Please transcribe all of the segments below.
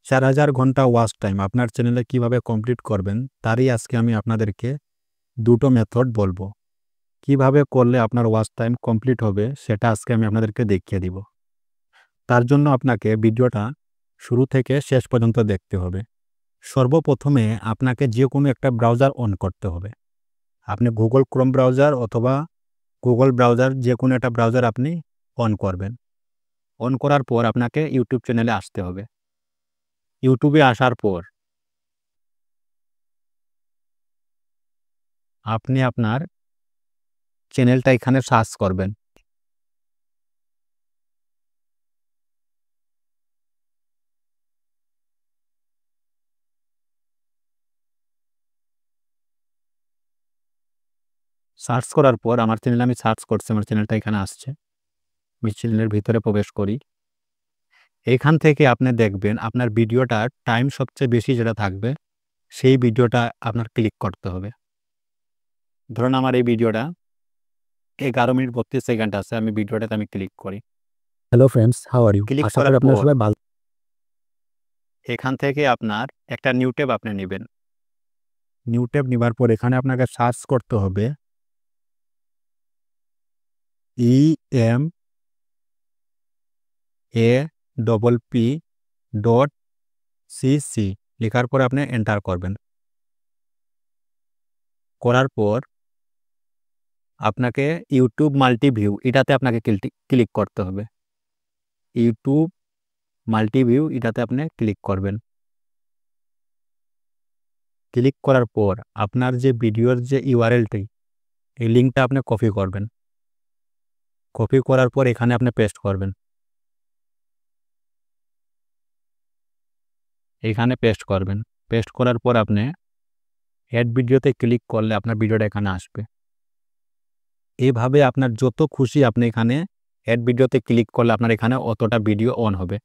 4000 ঘন্টা watch time আপনার চ্যানেলে কিভাবে কমপ্লিট করবেন তারই আজকে আমি আপনাদেরকে দুটো মেথড বলবো। কিভাবে করলে আপনার ওয়াচ টাইম কমপ্লিট হবে সেটা আজকে আমি আপনাদেরকে দেখিয়ে দিব। তার জন্য আপনাকে ভিডিওটা শুরু থেকে শেষ পর্যন্ত দেখতে হবে। সর্বপ্রথমে আপনাকে যে কোনো একটা ব্রাউজার অন করতে হবে। আপনি গুগল ক্রোম ব্রাউজার অথবা গুগল ব্রাউজার যে কোনো একটা ব্রাউজার আপনি অন করবেন। অন করার পর আপনাকে ইউটিউব চ্যানেলে আসতে হবে। ইউটিউবে আসার পর আপনি আপনার চ্যানেলটা এখানে সার্চ করবেন। সার্চ করার পর আমার চ্যানেলে আমি সার্চ করছি, আমার চ্যানেলটা এখানে আসছে। আমি চ্যানেলের ভিতরে প্রবেশ করি। এখান থেকে আপনি দেখবেন আপনার ভিডিওটার টাইম সবচেয়ে বেশি যেটা থাকবে সেই ভিডিওটা আপনার ক্লিক করতে হবে। ধরুন আমার এই ভিডিওটা 11 মিনিট 32 সেকেন্ড আছে, আমি ভিডিওটাতে আমি ক্লিক করি। Hello friends, how are you? Click আশা করি আপনারা সবাই ভালো। এখান থেকে আপনার একটা নিউ ট্যাব আপনি নেবেন। নিউ ট্যাব নেবার পর এখানে আপনাকে সার্চ করতে হবে EMAPP.cc লেখার পর আপনি এন্টার করবেন। করার পর আপনাকে ইউটিউব মাল্টিভিউ এটাতে আপনাকে ক্লিক করতে হবে। ইউটিউব মাল্টিভিউ এটাতে আপনি ক্লিক করবেন। ক্লিক করার পর আপনার যে ভিডিওর যে ইউআরএলটি এই লিঙ্কটা আপনি কপি করবেন। কপি করার পর এখানে আপনি পেস্ট করবেন। এখানে পেস্ট করবেন। পেস্ট করার পর আপনি অ্যাড ভিডিওতে ক্লিক করলে আপনার ভিডিওটা এখানে আসবে। এইভাবে আপনার যত খুশি আপনি এখানে অ্যাড ভিডিওতে ক্লিক করলে আপনার এখানে অতটা ভিডিও অন হবে।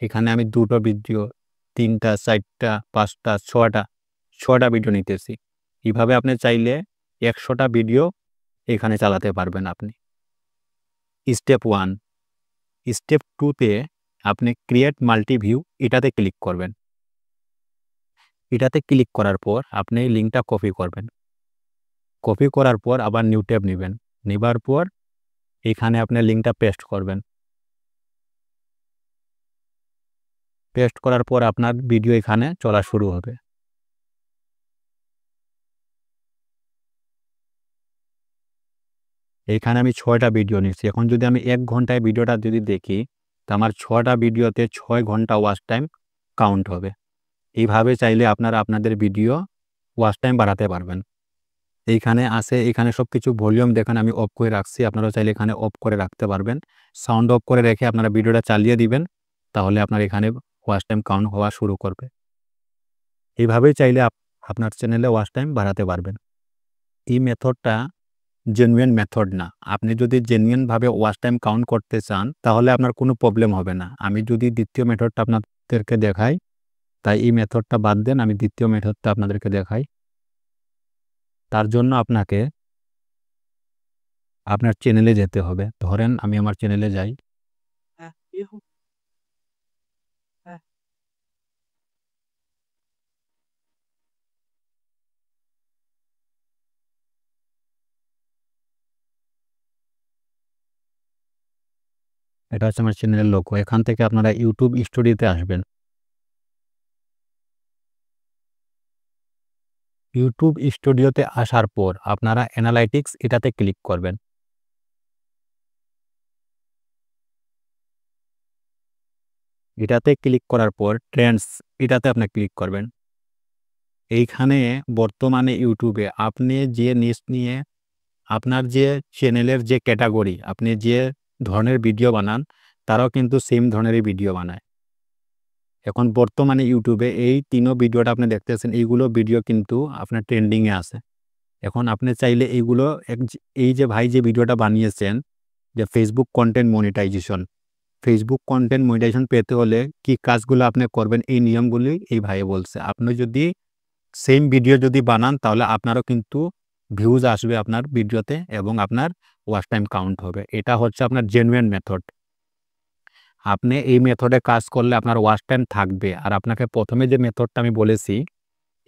এখানে আমি 2টো ভিডিও, 3টা, 4টা, 5টা, 6টা ভিডিও নিতেছি। এইভাবে আপনি চাইলে 100টা ভিডিও এখানে চালাতে পারবেন আপনি। স্টেপ 1। স্টেপ 2তে আপনি ক্রিয়েট মাল্টিভিউ এটাতে ক্লিক করবেন। এটাতে ক্লিক করার পর আপনি এই লিঙ্কটা কপি করবেন। কপি করার পর আবার নিউ ট্যাব নেবেন। নেবার পর এখানে আপনি লিঙ্কটা পেস্ট করবেন। পেস্ট করার পর আপনার ভিডিও এখানে চলা শুরু হবে। এখানে আমি 6টা ভিডিও নিচ্ছি। এখন যদি আমি 1 ঘন্টায় ভিডিওটা যদি দেখি তো আমার 6টা ভিডিওতে 6 ঘন্টা ওয়াচ টাইম কাউন্ট হবে। এইভাবে চাইলে আপনারা আপনাদের ভিডিও ওয়াচ টাইম বাড়াতে পারবেন। এইখানে আছে, এখানে সব কিছু ভলিউম দেখেন আমি অফ করে রাখছি। আপনারা চাইলে এখানে অফ করে রাখতে পারবেন। সাউন্ড অফ করে রেখে আপনারা ভিডিওটা চালিয়ে দিবেন, তাহলে আপনার এখানে ওয়াচ টাইম কাউন্ট হওয়া শুরু করবে। এইভাবেই চাইলে আপনার চ্যানেলে ওয়াচ টাইম বাড়াতে পারবেন। এই মেথডটা জেনুইন মেথড না। আপনি যদি জেনুইনভাবে ওয়াচ টাইম কাউন্ট করতে চান তাহলে আপনার কোনো প্রবলেম হবে না। আমি যদি দ্বিতীয় মেথডটা আপনাদেরকে দেখাই, তাই এই মেথডটা বাদ দেন, আমি দ্বিতীয় মেথডটা আপনাদেরকে দেখাই। তার জন্য আপনাকে আপনার চ্যানেলে যেতে হবে। ধরেন আমি আমার চ্যানেলে যাই। এটা হচ্ছে আমার চ্যানেলের লোগো। এখান থেকে আপনারা ইউটিউব স্টুডিওতে আসবেন। ইউটিউব স্টুডিওতে আসার পর আপনারা অ্যানালাইটিক্স এটাতে ক্লিক করবেন। এটাতে ক্লিক করার পর ট্রেন্ডস এটাতে আপনি ক্লিক করবেন। এইখানে বর্তমানে ইউটিউবে আপনি যে নিশ নিয়ে আপনার যে চ্যানেলের যে ক্যাটাগরি, আপনি যে ধরনের ভিডিও বানান তারাও কিন্তু সেম ধরনেরই ভিডিও বানায়। এখন বর্তমানে ইউটিউবে এই 3ও ভিডিওটা আপনি দেখতেছেন, এইগুলো ভিডিও কিন্তু আপনার ট্রেন্ডিংয়ে আছে। এখন আপনি চাইলে এইগুলো এই যে ভাই যে ভিডিওটা বানিয়েছেন যে Facebook content monetization, Facebook content monetization পেতে হলে কি কাজগুলো আপনি করবেন এই নিয়মগুলি এই ভাই বলছে। আপনি যদি সেম ভিডিও যদি বানান তাহলে আপনারও কিন্তু ভিউজ আসবে আপনার ভিডিওতে এবং আপনার ওয়াচ টাইম কাউন্ট হবে। এটা হচ্ছে আপনার জেনুইন মেথড। আপনি এই মেথডে কাজ করলে আপনার ওয়াচ টাইম থাকবে। আর আপনাকে প্রথমে যে মেথডটা আমি বলেছি,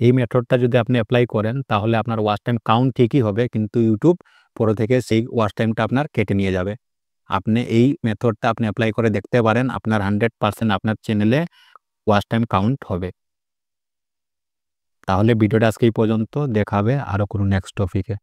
এই মেথডটা যদি আপনি অ্যাপ্লাই করেন তাহলে আপনার ওয়াচ টাইম কাউন্ট ঠিকই হবে, কিন্তু ইউটিউব পরে থেকে সেই ওয়াচ টাইমটা আপনার কেটে নিয়ে যাবে। আপনি এই মেথডটা আপনি অ্যাপ্লাই করে দেখতে পারেন, আপনার 100% আপনার চ্যানেলে ওয়াচ টাইম কাউন্ট হবে। তাহলে ভিডিওটা আজকে এই পর্যন্ত, দেখা হবে আরও কোনো নেক্সট টপিকে।